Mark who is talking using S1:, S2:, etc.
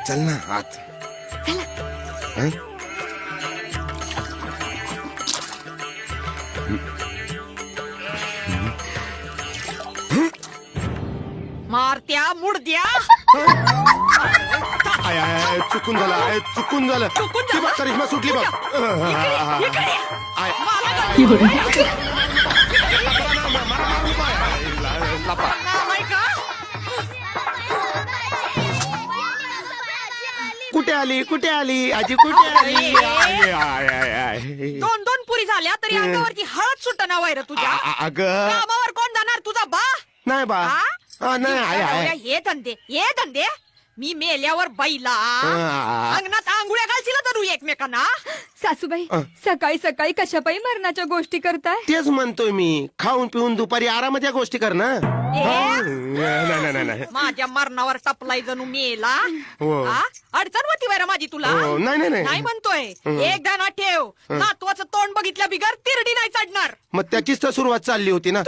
S1: चल ना आत. हं?
S2: मारत्या मुडद्या.
S1: आय आय आय, चुकून झालं आय, चुकून झालं.
S2: चुकून
S1: ती बघ,
S2: झालं?
S1: करिश्मा सुटली बघ.
S2: इकडे ये.
S1: आय,
S2: मला
S1: आय,
S2: काय
S1: आय,
S2: लपा. नालाय का?
S1: कुठे आली कुठे आली आजी कुठे आली? I, I, I, I.
S2: दोन दोन पुरी झाल्या तरी अंगावरची हळद सुटना वायर तुझ्या.
S1: अगं
S2: कामावर कोण जाणार तुझा बा?
S1: नाही बा.
S2: हा?
S1: नाही आय आय.
S2: हे धंदे मी मेल्यावर बाईला
S1: आ.
S2: अंगणात आंघोळ्या घालशील तर एकमेकांना.
S3: सासूबाई सकाळी सकाळी कशापायी मरणाच्या गोष्टी करताय?
S1: तेच म्हणतोय मी, खाऊन पिऊन दुपारी आरामात या गोष्टी कर ना. नाही.
S2: माझ्या मरणावर टपलाय जणू मेला.
S1: हो.
S2: हा? अडचण होती वैरा माझी तुला.
S1: हो, नाही.
S2: म्हणतोय एकदा ना ठेव, नातवाचं तोंड बघितल्या बिगर तिरडी नाही चढणार.
S1: मग त्याचीच तर सुरुवात चालली होती ना.